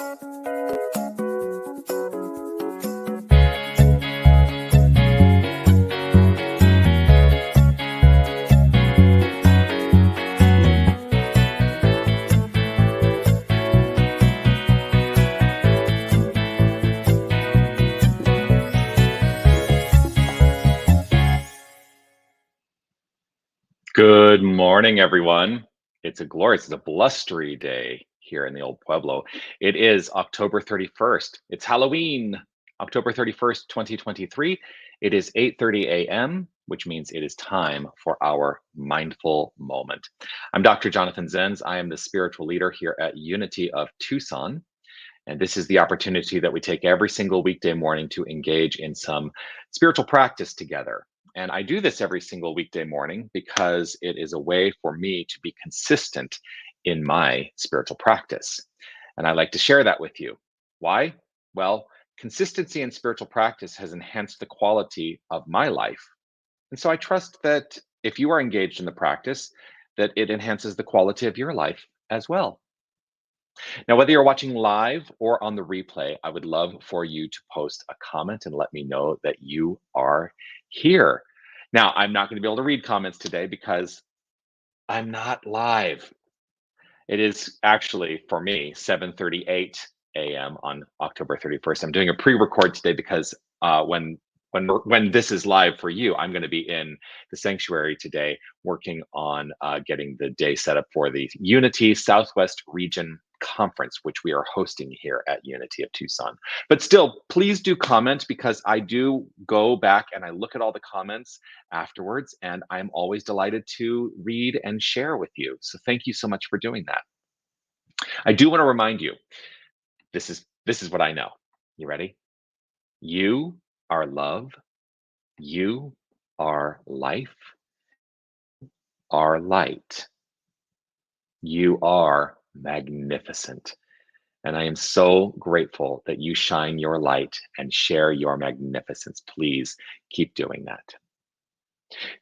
Good morning, everyone. It's a blustery day here in the old Pueblo. It is October 31st. It's Halloween, October 31st, 2023. It is 8:30 a.m., which means it is time for our mindful moment. I'm Dr. Jonathan Zenz. I am the spiritual leader here at Unity of Tucson. And this is the opportunity that we take every single weekday morning to engage in some spiritual practice together. And I do this every single weekday morning because it is a way for me to be consistent in my spiritual practice. And I like to share that with you. Why? Well, consistency in spiritual practice has enhanced the quality of my life. And so I trust that if you are engaged in the practice, that it enhances the quality of your life as well. Now, whether you're watching live or on the replay, I would love for you to post a comment and let me know that you are here. Now, I'm not going to be able to read comments today because I'm not live. It is actually for me 7:38 a.m. on October 31st. I'm doing a pre-record today because when this is live for you, I'm going to be in the sanctuary today working on getting the day set up for the Unity Southwest Region Conference, which we are hosting here at Unity of Tucson. But still, please do comment because I do go back and I look at all the comments afterwards, and I'm always delighted to read and share with you. So thank you so much for doing that. I do want to remind you, this is what I know. You ready? You are love. You are life, are light. You are magnificent. And I am so grateful that you shine your light and share your magnificence. Please keep doing that.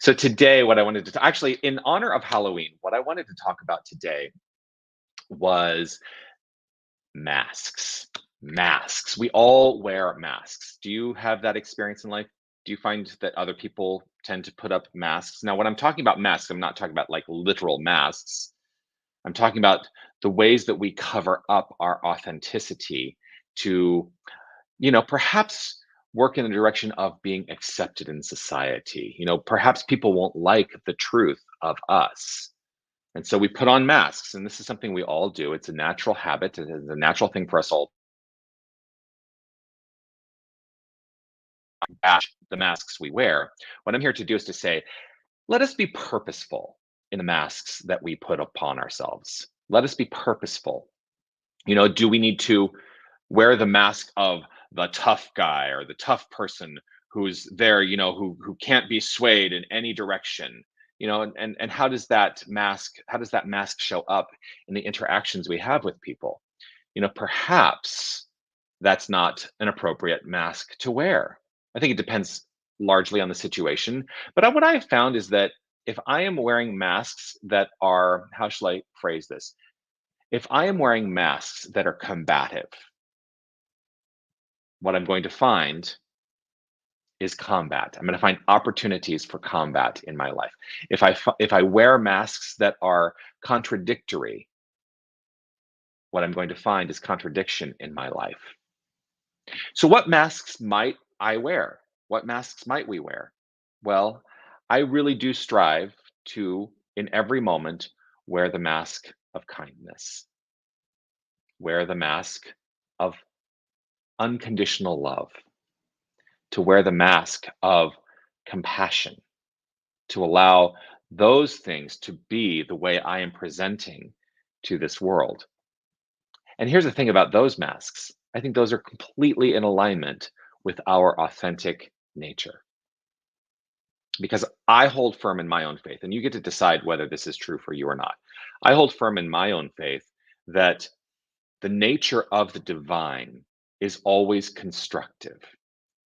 So today, what I wanted to actually, in honor of Halloween, what I wanted to talk about today was masks. Masks. We all wear masks. Do you have that experience in life? Do you find that other people tend to put up masks? Now, when I'm talking about masks, I'm not talking about like literal masks. I'm talking about the ways that we cover up our authenticity to, perhaps work in the direction of being accepted in society. Perhaps people won't like the truth of us. And so we put on masks, and this is something we all do. It's a natural habit, it is a natural thing for us all. Bash the masks we wear. What I'm here to do is to say, let us be purposeful in the masks that we put upon ourselves. Let us be purposeful. Do we need to wear the mask of the tough guy or the tough person who's there, who can't be swayed in any direction? And how does that mask show up in the interactions we have with people? Perhaps that's not an appropriate mask to wear. I think it depends largely on the situation. But what I have found is that if I am wearing masks that are, how shall I phrase this? If I am wearing masks that are combative, what I'm going to find is combat. I'm going to find opportunities for combat in my life. If I wear masks that are contradictory, what I'm going to find is contradiction in my life. So, what masks might I wear? What masks might we wear? Well, I really do strive to, in every moment, wear the mask of kindness, wear the mask of unconditional love, to wear the mask of compassion, to allow those things to be the way I am presenting to this world. And here's the thing about those masks, I think those are completely in alignment with our authentic nature. Because I hold firm in my own faith, and you get to decide whether this is true for you or not. I hold firm in my own faith that the nature of the divine is always constructive.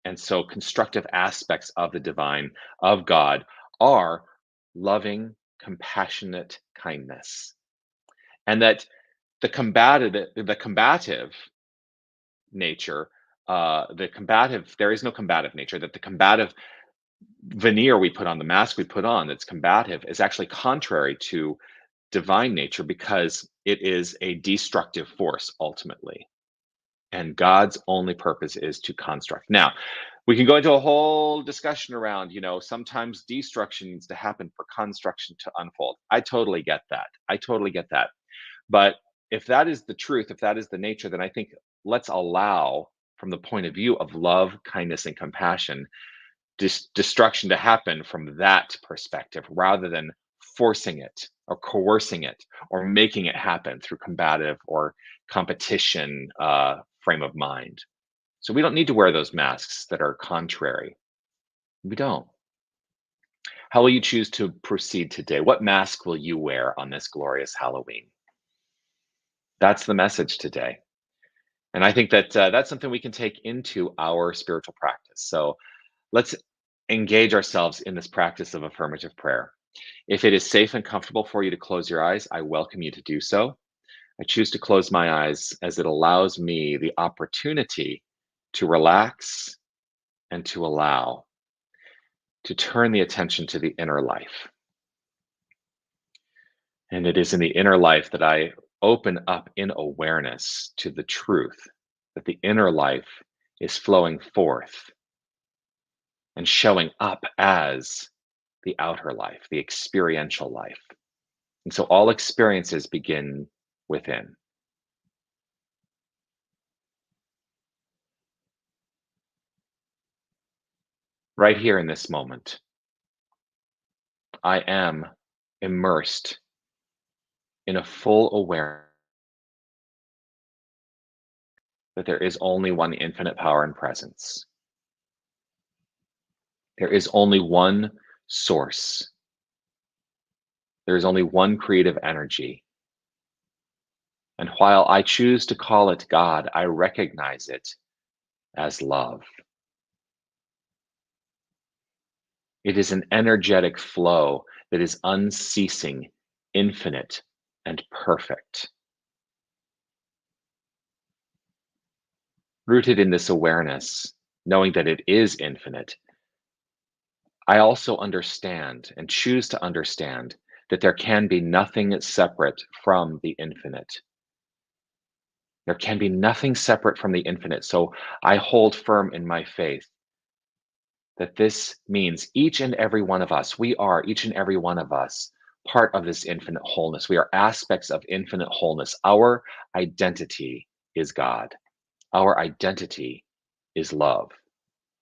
And so, constructive aspects of the divine, of God, are loving, compassionate kindness. And that the combative nature, there is no combative nature, that the combative veneer we put on, the mask we put on that's combative, is actually contrary to divine nature because it is a destructive force ultimately. And God's only purpose is to construct. Now, we can go into a whole discussion around, sometimes destruction needs to happen for construction to unfold. I totally get that. I totally get that. But if that is the truth, if that is the nature, then I think let's allow, from the point of view of love, kindness, and compassion, destruction to happen from that perspective rather than forcing it or coercing it or making it happen through combative or competition frame of mind. So we don't need to wear those masks that are contrary. We don't. How will you choose to proceed today? What mask will you wear on this glorious Halloween? That's the message today. And I think that that's something we can take into our spiritual practice. So let's engage ourselves in this practice of affirmative prayer. If it is safe and comfortable for you to close your eyes, I welcome you to do so. I choose to close my eyes as it allows me the opportunity to relax and to allow, to turn the attention to the inner life. And it is in the inner life that I open up in awareness to the truth that the inner life is flowing forth and showing up as the outer life, the experiential life. And so all experiences begin within. Right here in this moment, I am immersed in a full awareness that there is only one infinite power and presence. There is only one source. There is only one creative energy. And while I choose to call it God, I recognize it as love. It is an energetic flow that is unceasing, infinite, and perfect. Rooted in this awareness, knowing that it is infinite, I also understand and choose to understand that there can be nothing separate from the infinite. There can be nothing separate from the infinite. So I hold firm in my faith that this means each and every one of us, we are, each and every one of us, part of this infinite wholeness. We are aspects of infinite wholeness. Our identity is God. Our identity is love.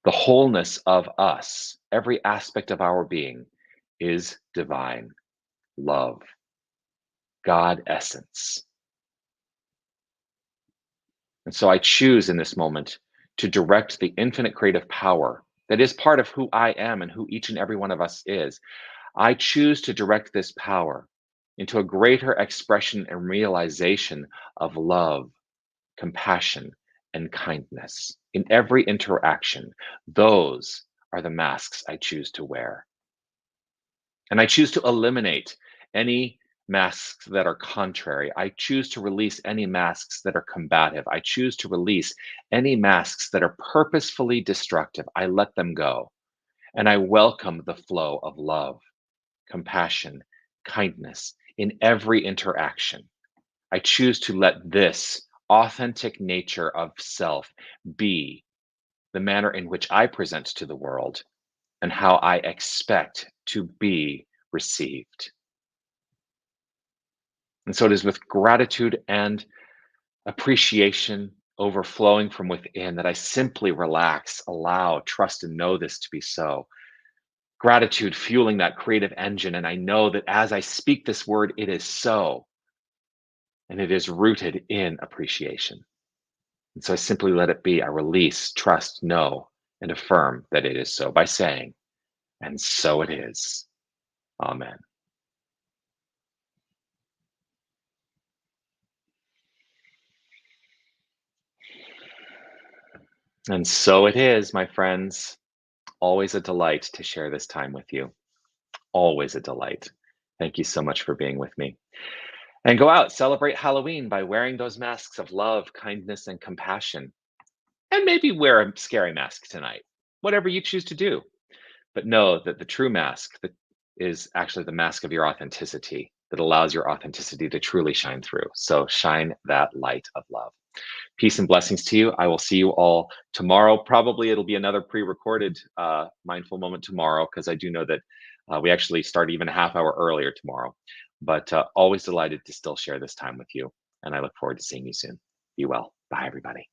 The wholeness of us, every aspect of our being, is divine love, God essence. And so I choose in this moment to direct the infinite creative power that is part of who I am and who each and every one of us is. I choose to direct this power into a greater expression and realization of love, compassion, and kindness in every interaction. Those are the masks I choose to wear. And I choose to eliminate any masks that are contrary. I choose to release any masks that are combative. I choose to release any masks that are purposefully destructive. I let them go. And I welcome the flow of love, compassion, kindness in every interaction. I choose to let this authentic nature of self be the manner in which I present to the world and how I expect to be received. And so it is with gratitude and appreciation overflowing from within that I simply relax, allow, trust, and know this to be so. Gratitude fueling that creative engine. And I know that as I speak this word, it is so. And it is rooted in appreciation. And so I simply let it be. I release, trust, know, and affirm that it is so by saying, and so it is. Amen. And so it is, my friends. Always a delight to share this time with you. Always a delight. Thank you so much for being with me. And go out, celebrate Halloween by wearing those masks of love, kindness, and compassion. and maybe wear a scary mask tonight, whatever you choose to do. But know that the true mask that is actually the mask of your authenticity that allows your authenticity to truly shine through. So shine that light of love. Peace and blessings to you. I will see you all tomorrow. Probably it'll be another pre-recorded mindful moment tomorrow because I do know that we actually start even a half hour earlier tomorrow. But always delighted to still share this time with you. And I look forward to seeing you soon. Be well. Bye, everybody.